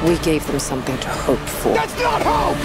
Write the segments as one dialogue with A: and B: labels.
A: We gave them something to hope for.
B: That's not hope!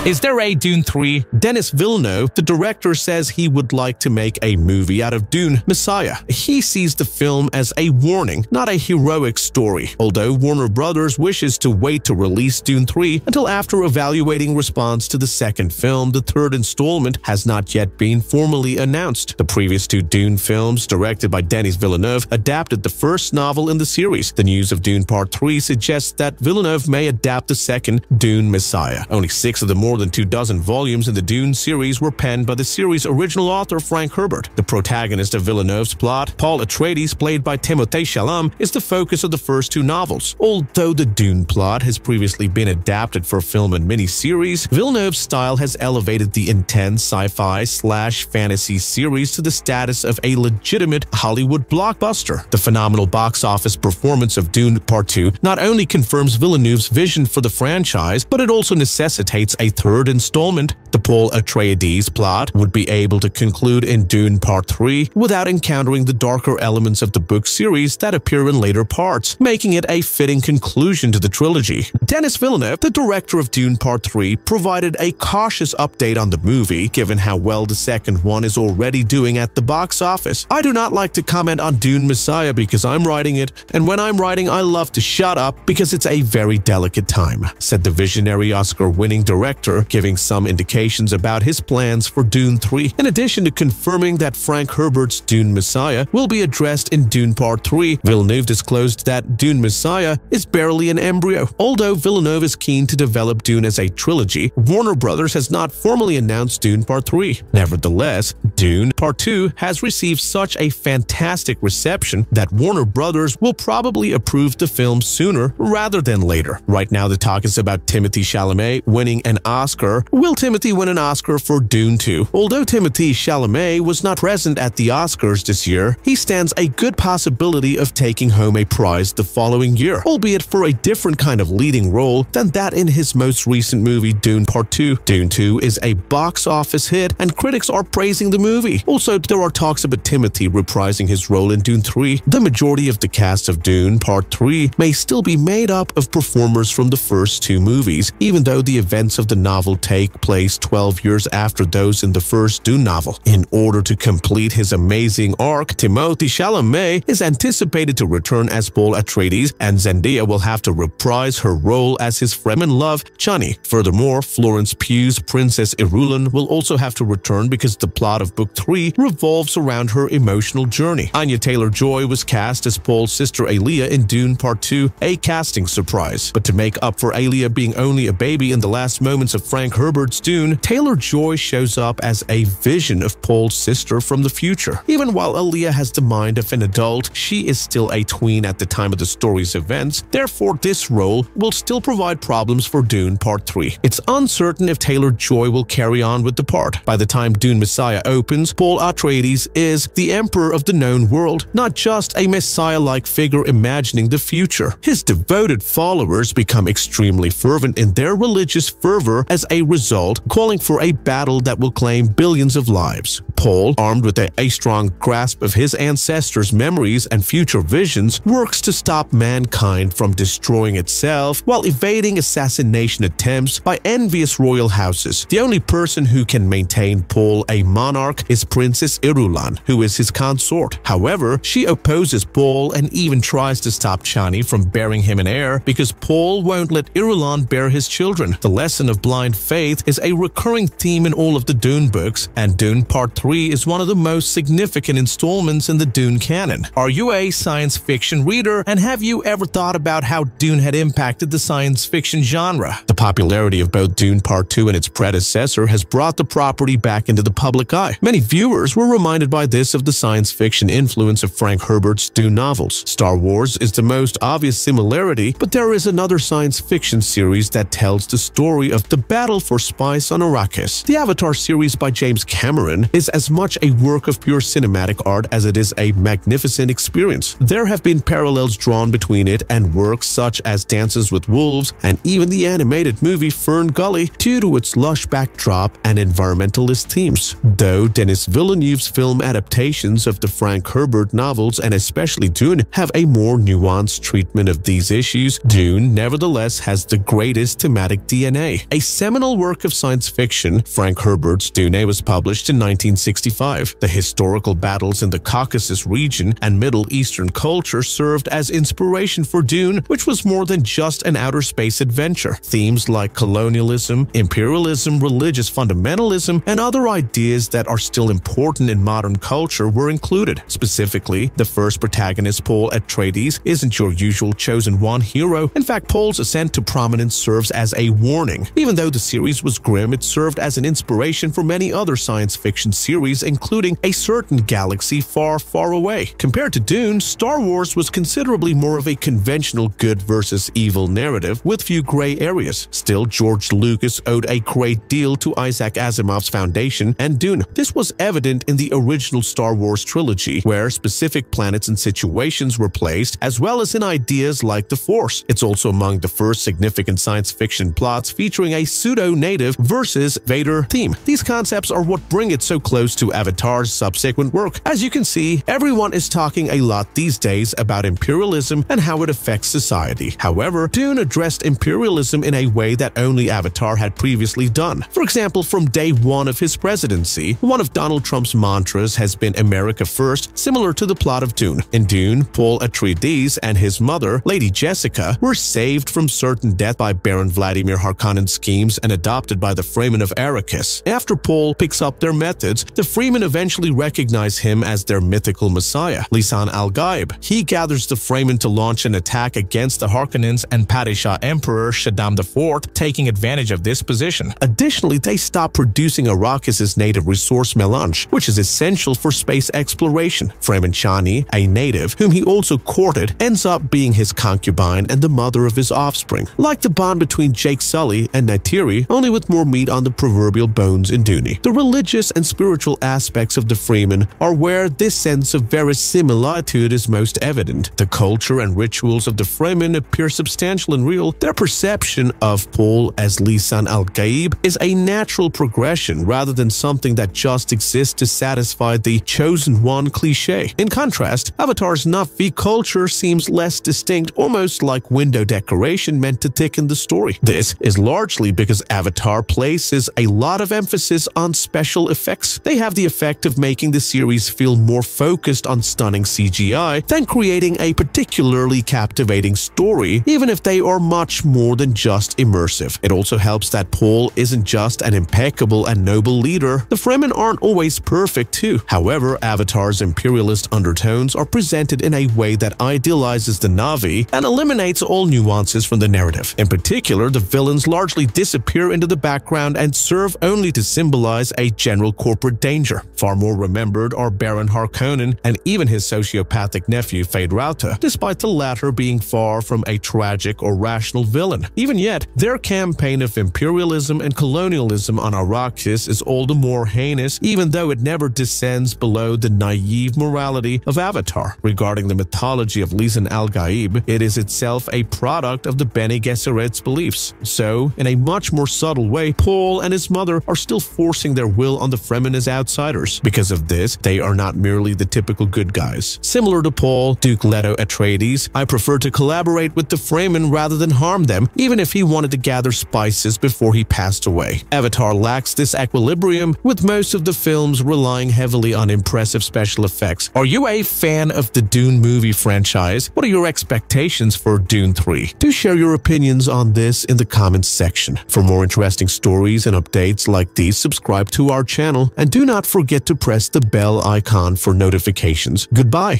C: Is there a Dune 3? Denis Villeneuve, the director, says he would like to make a movie out of Dune Messiah. He sees the film as a warning, not a heroic story, although Warner Brothers wishes to wait to release Dune 3 until after evaluating response to the second film. The third installment has not yet been formally announced. The previous two Dune films, directed by Denis Villeneuve, adapted the first novel in the series. The news of Dune Part 3 suggests that Villeneuve may adapt the second Dune Messiah. Only 6 of the more than 24 volumes in the Dune series were penned by the series' original author Frank Herbert. The protagonist of Villeneuve's plot, Paul Atreides, played by Timothée Chalamet, is the focus of the first two novels. Although the Dune plot has previously been adapted for film and miniseries, Villeneuve's style has elevated the intense sci-fi/fantasy series to the status of a legitimate Hollywood blockbuster. The phenomenal box office performance of Dune Part 2 not only confirms Villeneuve's vision for the franchise, but it also necessitates a third installment. The Paul Atreides plot would be able to conclude in Dune Part 3 without encountering the darker elements of the book series that appear in later parts, making it a fitting conclusion to the trilogy. Denis Villeneuve, the director of Dune Part 3, provided a cautious update on the movie, given how well the second one is already doing at the box office. "I do not like to comment on Dune Messiah because I'm writing it, and when I'm writing I love to shut up because it's a very delicate time," said the visionary Oscar-winning director, giving some indications about his plans for Dune 3. In addition to confirming that Frank Herbert's Dune Messiah will be addressed in Dune Part 3, Villeneuve disclosed that Dune Messiah is barely an embryo. Although Villeneuve is keen to develop Dune as a trilogy, Warner Brothers has not formally announced Dune Part 3. Nevertheless, Dune Part 2 has received such a fantastic reception that Warner Brothers will probably approve the film sooner rather than later. Right now, the talk is about Timothée Chalamet winning an Oscar. Will Timothée win an Oscar for Dune 2? Although Timothée Chalamet was not present at the Oscars this year, he stands a good possibility of taking home a prize the following year, albeit for a different kind of leading role than that in his most recent movie Dune Part 2. Dune 2 is a box office hit and critics are praising the movie. Also, there are talks about Timothée reprising his role in Dune 3. The majority of the cast of Dune Part 3 may still be made up of performers from the first two movies, even though the events of the novel take place 12 years after those in the first Dune novel. In order to complete his amazing arc, Timothée Chalamet is anticipated to return as Paul Atreides, and Zendaya will have to reprise her role as his Fremen love, Chani. Furthermore, Florence Pugh's Princess Irulan will also have to return because the plot of Book 3 revolves around her emotional journey. Anya Taylor-Joy was cast as Paul's sister Aelia in Dune Part 2, a casting surprise. But to make up for Aelia being only a baby in the last moments of Frank Herbert's Dune, Taylor-Joy shows up as a vision of Paul's sister from the future. Even while Aelia has the mind of an adult, she is still a tween at the time of the story's events. Therefore, this role will still provide problems for Dune Part 3. It's uncertain if Taylor-Joy will carry on with the part. By the time Dune Messiah opens, Paul Atreides is the emperor of the known world, not just a messiah-like figure imagining the future. His devoted followers become extremely fervent in their religious fervor as a result, calling for a battle that will claim billions of lives. Paul, armed with a strong grasp of his ancestors' memories and future visions, works to stop mankind from destroying itself while evading assassination attempts by envious royal houses. The only person who can maintain Paul a monarch is Princess Irulan, who is his consort. However, she opposes Paul and even tries to stop Chani from bearing him an heir because Paul won't let Irulan bear his children. The lesson of blind faith is a recurring theme in all of the Dune books, and Dune Part 3 is one of the most significant installments in the Dune canon. Are you a science fiction reader, and have you ever thought about how Dune had impacted the science fiction genre? The popularity of both Dune Part 2 and its predecessor has brought the property back into the public eye. Many viewers were reminded by this of the science fiction influence of Frank Herbert's Dune novels. Star Wars is the most obvious similarity, but there is another science fiction series that tells the story of the battle for spice on Arrakis. The Avatar series by James Cameron is as much a work of pure cinematic art as it is a magnificent experience. There have been parallels drawn between it and works such as Dances with Wolves and even the animated movie Fern Gully due to its lush backdrop and environmentalist themes. Though Denis Villeneuve's film adaptations of the Frank Herbert novels and especially Dune have a more nuanced treatment of these issues, Dune nevertheless has the greatest thematic DNA. A seminal work of science fiction, Frank Herbert's Dune was published in 1965. The historical battles in the Caucasus region and Middle Eastern culture served as inspiration for Dune, which was more than just an outer space adventure. Themes like colonialism, imperialism, religious fundamentalism, and other ideas that are still important in modern culture were included. Specifically, the first protagonist, Paul Atreides, isn't your usual chosen one hero. In fact, Paul's ascent to prominence serves as a warning. Even though the series was grim, it served as an inspiration for many other science fiction series, including A Certain Galaxy Far, Far Away. Compared to Dune, Star Wars was considerably more of a conventional good versus evil narrative with few gray areas. Still, George Lucas owed a great deal to Isaac Asimov's foundation and Dune. This was evident in the original Star Wars trilogy, where specific planets and situations were placed, as well as in ideas like the Force. It's also among the first significant science fiction plots featuring a pseudo-native versus Vader theme. These concepts are what bring it so close to Avatar's subsequent work. As you can see, everyone is talking a lot these days about imperialism and how it affects society. However, Dune addressed imperialism in a way that only Avatar had previously done. For example, from day one of his presidency, one of Donald Trump's mantras has been America First, similar to the plot of Dune. In Dune, Paul Atreides and his mother, Lady Jessica, were saved from certain death by Baron Vladimir Harkonnen's schemes and adopted by the Fremen of Arrakis. After Paul picks up their methods, the Fremen eventually recognize him as their mythical messiah, Lisan al-Gaib. He gathers the Fremen to launch an attack against the Harkonnens and Padishah Emperor Shaddam IV, taking advantage of this position. Additionally, they stop producing Arrakis' native resource melange, which is essential for space exploration. Fremen Chani, a native whom he also courted, ends up being his concubine and the mother of his offspring. Like the bond between Jake Sully and Neytiri, only with more meat on the proverbial bones in Dune. The religious and spiritual aspects of the Fremen are where this sense of verisimilitude is most evident. The culture and rituals of the Fremen appear substantial and real. Their perception of Paul as Lisan al-Gaib is a natural progression rather than something that just exists to satisfy the chosen one cliché. In contrast, Avatar's Na'vi culture seems less distinct, almost like window decoration meant to thicken the story. This is largely because Avatar places a lot of emphasis on special effects. They have the effect of making the series feel more focused on stunning CGI than creating a particularly captivating story, even if they are much more than just immersive. It also helps that Paul isn't just an impeccable and noble leader. The Fremen aren't always perfect too. However, Avatar's imperialist undertones are presented in a way that idealizes the Na'vi and eliminates all nuances from the narrative. In particular, the villains largely disappear into the background and serve only to symbolize a general corporate danger. Far more remembered are Baron Harkonnen and even his sociopathic nephew Feyd-Rautha, despite the latter being far from a tragic or rational villain. Even yet, their campaign of imperialism and colonialism on Arrakis is all the more heinous, even though it never descends below the naive morality of Avatar. Regarding the mythology of Lisan al-Gaib, it is itself a product of the Bene Gesserit's beliefs. So, in a much more subtle way, Paul and his mother are still forcing their will on the Fremen as outsiders. Because of this, they are not merely the typical good guys. Similar to Paul, Duke Leto Atreides, I prefer to collaborate with the Fremen rather than harm them, even if he wanted to gather spices before he passed away. Avatar lacks this equilibrium, with most of the films relying heavily on impressive special effects. Are you a fan of the Dune movie franchise? What are your expectations for Dune 3? Do share your opinions on this in the comments section. For more interesting stories and updates like these, subscribe to our channel and do not forget to press the bell icon for notifications. Goodbye.